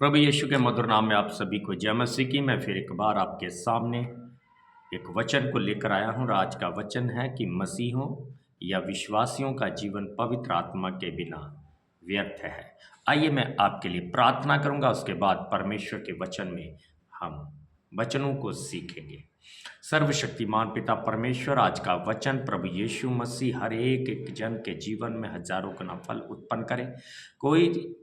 प्रभु यीशु के मधुर नाम में आप सभी को जय मसीह की। मैं फिर एक बार आपके सामने एक वचन को लेकर आया हूँ। आज का वचन है कि मसीहों या विश्वासियों का जीवन पवित्र आत्मा के बिना व्यर्थ है। आइए मैं आपके लिए प्रार्थना करूंगा, उसके बाद परमेश्वर के वचन में हम वचनों को सीखेंगे। सर्वशक्तिमान पिता परमेश्वर, आज का वचन प्रभु यीशु मसीह हर एक जन के जीवन में हजारों गुना फल उत्पन्न करे। कोई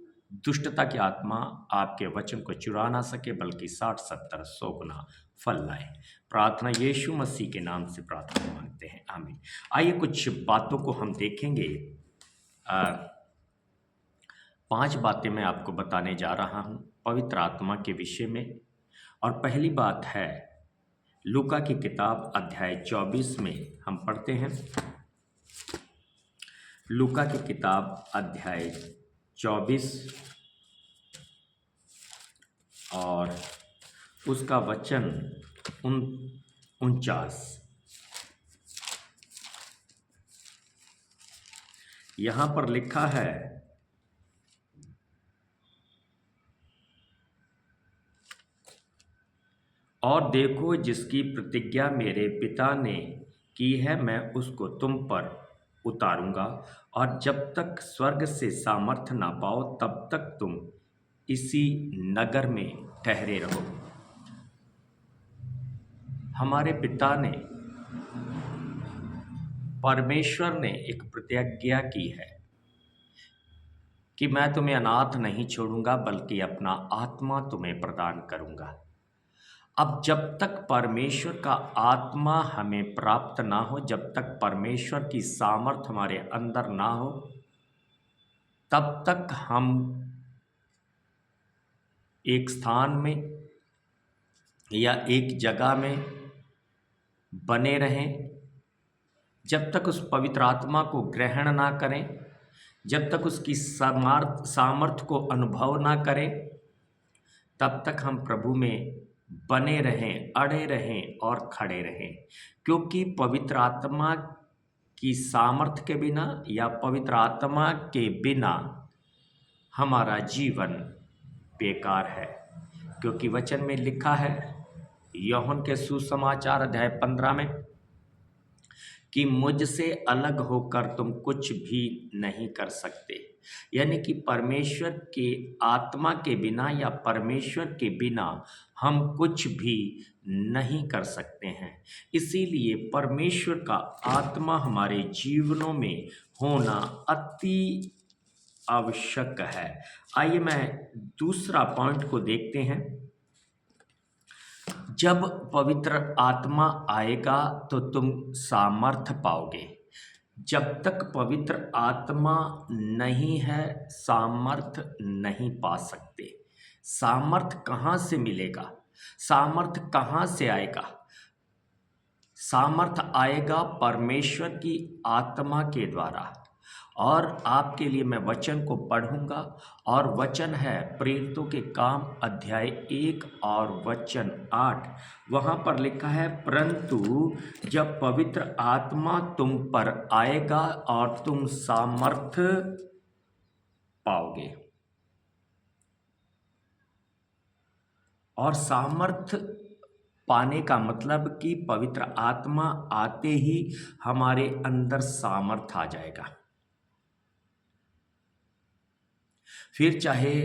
दुष्टता की आत्मा आपके वचन को चुरा ना सके, बल्कि 60, 70, 100 गुना फल लाए। प्रार्थना यीशु मसीह के नाम से प्रार्थना मांगते हैं, आमीन। आइए कुछ बातों को हम देखेंगे। 5 बातें मैं आपको बताने जा रहा हूं पवित्र आत्मा के विषय में। और पहली बात है लूका की किताब अध्याय 24 में हम पढ़ते हैं। लूका की किताब अध्याय 24 और उसका वचन 49। यहाँ पर लिखा है, और देखो जिसकी प्रतिज्ञा मेरे पिता ने की है मैं उसको तुम पर उतारूंगा, और जब तक स्वर्ग से सामर्थ्य ना पाओ तब तक तुम इसी नगर में ठहरे रहो। हमारे पिता ने, परमेश्वर ने एक प्रतिज्ञा की है कि मैं तुम्हें अनाथ नहीं छोड़ूंगा, बल्कि अपना आत्मा तुम्हें प्रदान करूंगा। अब जब तक परमेश्वर का आत्मा हमें प्राप्त ना हो, जब तक परमेश्वर की सामर्थ हमारे अंदर ना हो, तब तक हम एक स्थान में या एक जगह में बने रहें। जब तक उस पवित्र आत्मा को ग्रहण ना करें, जब तक उसकी सामर्थ को अनुभव ना करें, तब तक हम प्रभु में बने रहें, अड़े रहें और खड़े रहें। क्योंकि पवित्र आत्मा की सामर्थ के बिना या पवित्र आत्मा के बिना हमारा जीवन बेकार है। क्योंकि वचन में लिखा है यूहन्ना के सुसमाचार अध्याय 15 में कि मुझसे अलग होकर तुम कुछ भी नहीं कर सकते। यानी कि परमेश्वर के आत्मा के बिना या परमेश्वर के बिना हम कुछ भी नहीं कर सकते हैं। इसीलिए परमेश्वर का आत्मा हमारे जीवनों में होना अति आवश्यक है। आइए मैं दूसरा पॉइंट को देखते हैं। जब पवित्र आत्मा आएगा तो तुम सामर्थ पाओगे। जब तक पवित्र आत्मा नहीं है, सामर्थ नहीं पा सकते। सामर्थ कहाँ से मिलेगा? सामर्थ कहाँ से आएगा? सामर्थ आएगा परमेश्वर की आत्मा के द्वारा। और आपके लिए मैं वचन को पढ़ूंगा, और वचन है प्रेरितों के काम अध्याय 1 और वचन 8। वहाँ पर लिखा है, परंतु जब पवित्र आत्मा तुम पर आएगा और तुम सामर्थ पाओगे। और सामर्थ पाने का मतलब कि पवित्र आत्मा आते ही हमारे अंदर सामर्थ आ जाएगा। फिर चाहे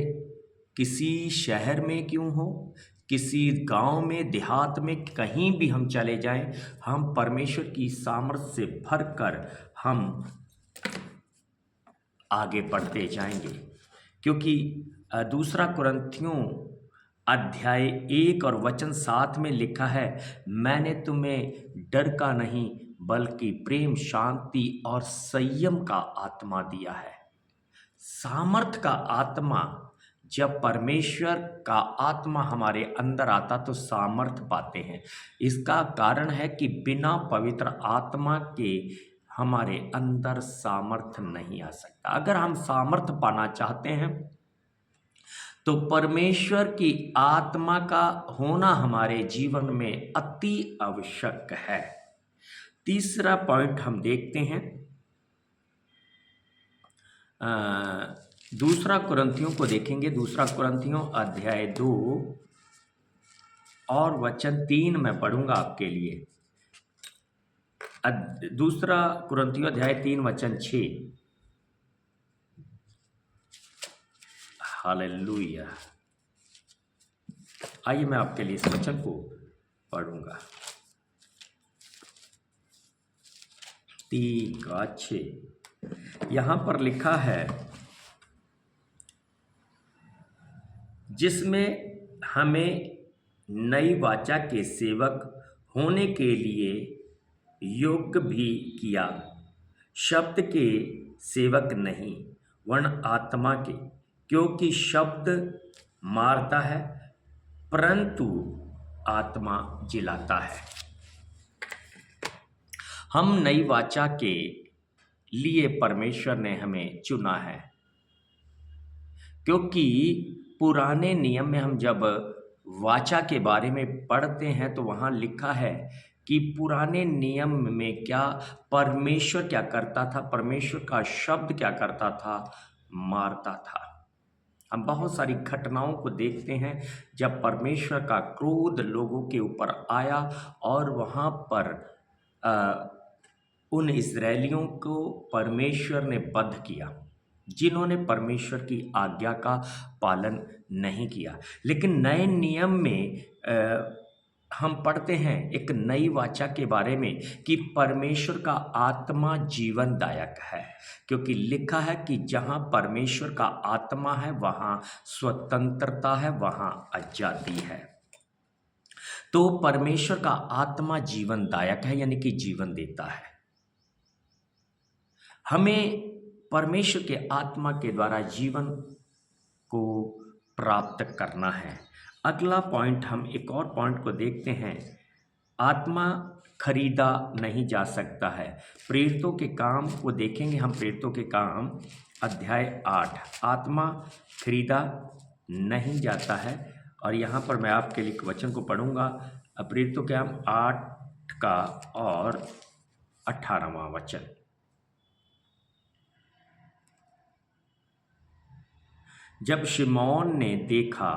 किसी शहर में क्यों हो, किसी गांव में, देहात में, कहीं भी हम चले जाएं, हम परमेश्वर की सामर्थ से भरकर हम आगे बढ़ते जाएंगे। क्योंकि दूसरा कुरिन्थियों अध्याय 1 और वचन 7 में लिखा है, मैंने तुम्हें डर का नहीं बल्कि प्रेम, शांति और संयम का आत्मा दिया है। सामर्थ का आत्मा, जब परमेश्वर का आत्मा हमारे अंदर आता तो सामर्थ पाते हैं। इसका कारण है कि बिना पवित्र आत्मा के हमारे अंदर सामर्थ नहीं आ सकता। अगर हम सामर्थ पाना चाहते हैं तो परमेश्वर की आत्मा का होना हमारे जीवन में अति आवश्यक है। तीसरा पॉइंट हम देखते हैं दूसरा कुरिन्थियों को देखेंगे, दूसरा कुरिन्थियों अध्याय 2 और वचन 3 मैं पढ़ूंगा आपके लिए। दूसरा कुरिन्थियों अध्याय 3 वचन 6। हालेलुया। आइए मैं आपके लिए इस वचन को पढ़ूंगा। 3 का 6 यहाँ पर लिखा है, जिसमें हमें नई वाचा के सेवक होने के लिए योग्य भी किया, शब्द के सेवक नहीं वरन आत्मा के, क्योंकि शब्द मारता है परंतु आत्मा जिलाता है। हम नई वाचा के लिए परमेश्वर ने हमें चुना है, क्योंकि पुराने नियम में हम जब वाचा के बारे में पढ़ते हैं तो वहाँ लिखा है कि पुराने नियम में क्या परमेश्वर क्या करता था, परमेश्वर का शब्द क्या करता था, मारता था। हम बहुत सारी घटनाओं को देखते हैं जब परमेश्वर का क्रोध लोगों के ऊपर आया और वहाँ पर उन इस्राएलियों को परमेश्वर ने बंध किया, जिन्होंने परमेश्वर की आज्ञा का पालन नहीं किया। लेकिन नए नियम में हम पढ़ते हैं एक नई वाचा के बारे में कि परमेश्वर का आत्मा जीवनदायक है, क्योंकि लिखा है कि जहाँ परमेश्वर का आत्मा है वहाँ स्वतंत्रता है, वहाँ आजादी है। तो परमेश्वर का आत्मा जीवनदायक है, यानी कि जीवन देता है। हमें परमेश्वर के आत्मा के द्वारा जीवन को प्राप्त करना है। अगला पॉइंट, हम एक और पॉइंट को देखते हैं, आत्मा खरीदा नहीं जा सकता है। प्रेरितों के काम को देखेंगे हम, प्रेरितों के काम अध्याय 8, आत्मा खरीदा नहीं जाता है। और यहाँ पर मैं आपके लिए एक वचन को पढ़ूंगा, प्रेरितों के काम 8 का और 18वां वचन। जब शिमोन ने देखा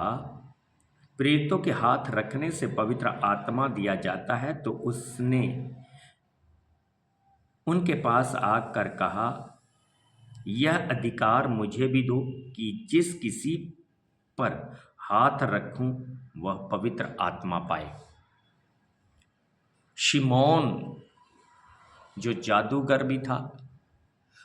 प्रेरितों के हाथ रखने से पवित्र आत्मा दिया जाता है, तो उसने उनके पास आकर कहा, यह अधिकार मुझे भी दो कि जिस किसी पर हाथ रखूं वह पवित्र आत्मा पाए। शिमोन जो जादूगर भी था,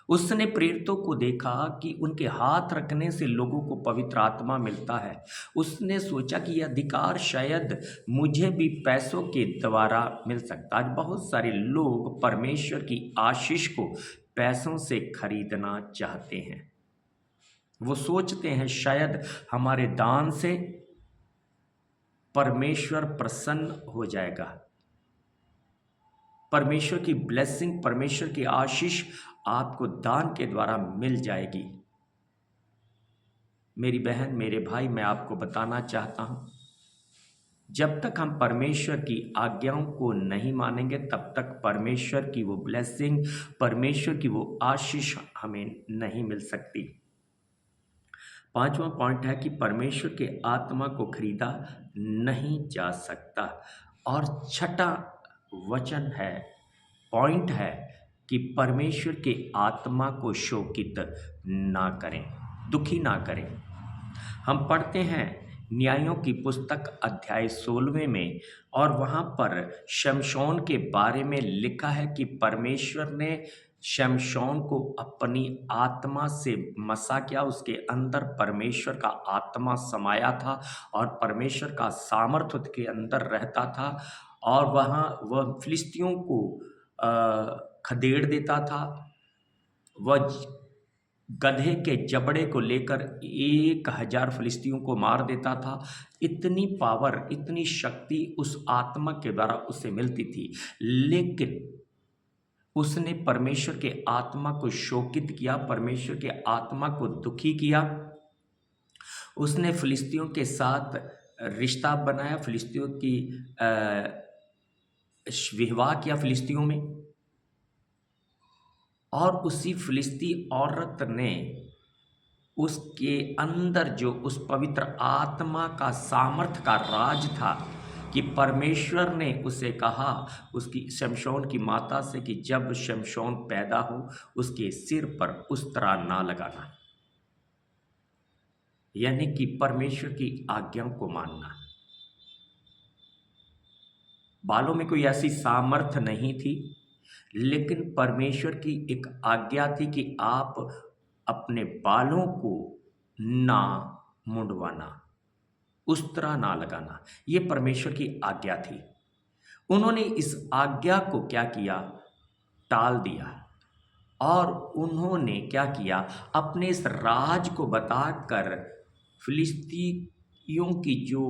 उसने प्रेरितों को देखा कि उनके हाथ रखने से लोगों को पवित्र आत्मा मिलता है। उसने सोचा कि यह अधिकार शायद मुझे भी पैसों के द्वारा मिल सकता है। आज बहुत सारे लोग परमेश्वर की आशीष को पैसों से खरीदना चाहते हैं। वो सोचते हैं शायद हमारे दान से परमेश्वर प्रसन्न हो जाएगा, परमेश्वर की ब्लेसिंग, परमेश्वर की आशीष आपको दान के द्वारा मिल जाएगी। मेरी बहन, मेरे भाई, मैं आपको बताना चाहता हूं, जब तक हम परमेश्वर की आज्ञाओं को नहीं मानेंगे तब तक परमेश्वर की वो ब्लेसिंग, परमेश्वर की वो आशीष हमें नहीं मिल सकती। 5वां पॉइंट है कि परमेश्वर के आत्मा को खरीदा नहीं जा सकता। और 6ठा वचन है, पॉइंट है कि परमेश्वर के आत्मा को शोकित ना करें, दुखी ना करें। हम पढ़ते हैं न्यायों की पुस्तक अध्याय 16 में, और वहाँ पर शमशोन के बारे में लिखा है कि परमेश्वर ने शमशोन को अपनी आत्मा से मसा किया, उसके अंदर परमेश्वर का आत्मा समाया था और परमेश्वर का सामर्थ्य उसके अंदर रहता था। और वहाँ वह फिलिस्तियों को खदेड़ देता था। वह गधे के जबड़े को लेकर 1000 फिलिस्तियों को मार देता था। इतनी पावर, इतनी शक्ति उस आत्मा के द्वारा उसे मिलती थी। लेकिन उसने परमेश्वर के आत्मा को शोकित किया, परमेश्वर के आत्मा को दुखी किया। उसने फिलिस्तियों के साथ रिश्ता बनाया, फिलिस्तियों की विवाह किया फिलिस्तियों में, और उसी फिलिस्ती औरत ने उसके अंदर जो उस पवित्र आत्मा का सामर्थ का राज था कि परमेश्वर ने उसे कहा उसकी शमशोन की माता से कि जब शमशोन पैदा हो उसके सिर पर उस्तरा ना लगाना, यानी कि परमेश्वर की आज्ञाओं को मानना। बालों में कोई ऐसी सामर्थ नहीं थी, लेकिन परमेश्वर की एक आज्ञा थी कि आप अपने बालों को ना मुंडवाना, उस्तरा ना लगाना। ये परमेश्वर की आज्ञा थी। उन्होंने इस आज्ञा को क्या किया? टाल दिया। और उन्होंने क्या किया? अपने इस राज को बताकर फिलिस्तीयों की जो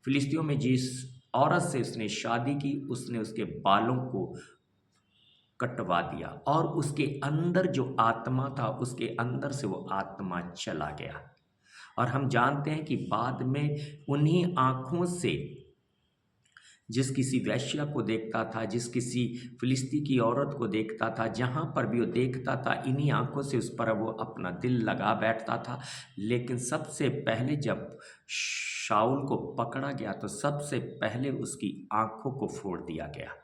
फिलिस्तियों में जिस औरत से उसने शादी की, उसने उसके बालों को कटवा दिया और उसके अंदर जो आत्मा था उसके अंदर से वो आत्मा चला गया। और हम जानते हैं कि बाद में उन्हीं आँखों से जिस किसी वेश्या को देखता था, जिस किसी फिलिस्ती की औरत को देखता था, जहाँ पर भी वो देखता था, इन्हीं आँखों से उस पर वो अपना दिल लगा बैठता था। लेकिन सबसे पहले जब शाऊल को पकड़ा गया तो सबसे पहले उसकी आँखों को फोड़ दिया गया।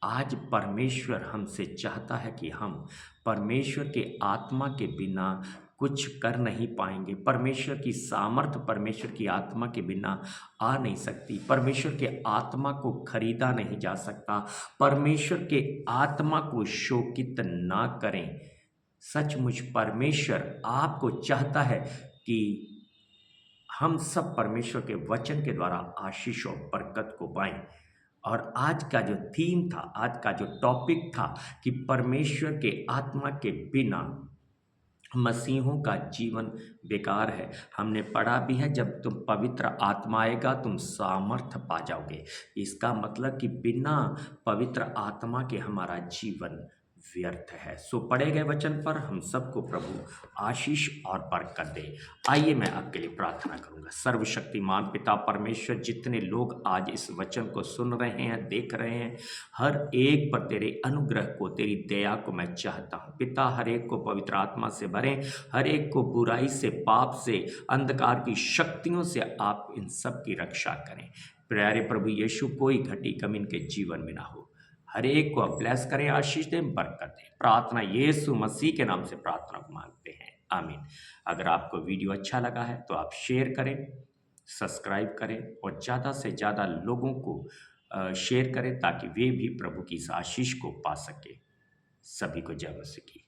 आज परमेश्वर हमसे चाहता है कि हम परमेश्वर के आत्मा के बिना कुछ कर नहीं पाएंगे। परमेश्वर की सामर्थ परमेश्वर की आत्मा के बिना आ नहीं सकती। परमेश्वर के आत्मा को खरीदा नहीं जा सकता। परमेश्वर के आत्मा को शोकित ना करें। सचमुच परमेश्वर आपको चाहता है कि हम सब परमेश्वर के वचन के द्वारा आशीष और बरकत को पाएं। और आज का जो थीम था, आज का जो टॉपिक था कि परमेश्वर के आत्मा के बिना मसीहों का जीवन बेकार है। हमने पढ़ा भी है, जब तुम पवित्र आत्मा आएगा तुम सामर्थ पा जाओगे। इसका मतलब कि बिना पवित्र आत्मा के हमारा जीवन व्यर्थ है। सो पढ़े गए वचन पर हम सबको प्रभु आशीष और बरकत दे। आइए मैं आपके लिए प्रार्थना करूंगा। सर्वशक्तिमान पिता परमेश्वर, जितने लोग आज इस वचन को सुन रहे हैं, देख रहे हैं, हर एक पर तेरे अनुग्रह को, तेरी दया को मैं चाहता हूँ पिता। हर एक को पवित्र आत्मा से भरें, हर एक को बुराई से, पाप से, अंधकार की शक्तियों से आप इन सब की रक्षा करें। प्यारे प्रभु यीशु, कोई घटी कमी इनके जीवन में ना हो। हर एक को आप ब्लेस करें, आशीष दें, बरकत दें। प्रार्थना यीशु मसीह के नाम से प्रार्थना मांगते हैं, आमीन। अगर आपको वीडियो अच्छा लगा है तो आप शेयर करें, सब्सक्राइब करें और ज़्यादा से ज़्यादा लोगों को शेयर करें ताकि वे भी प्रभु की इस आशीष को पा सके। सभी को जय मसीह की।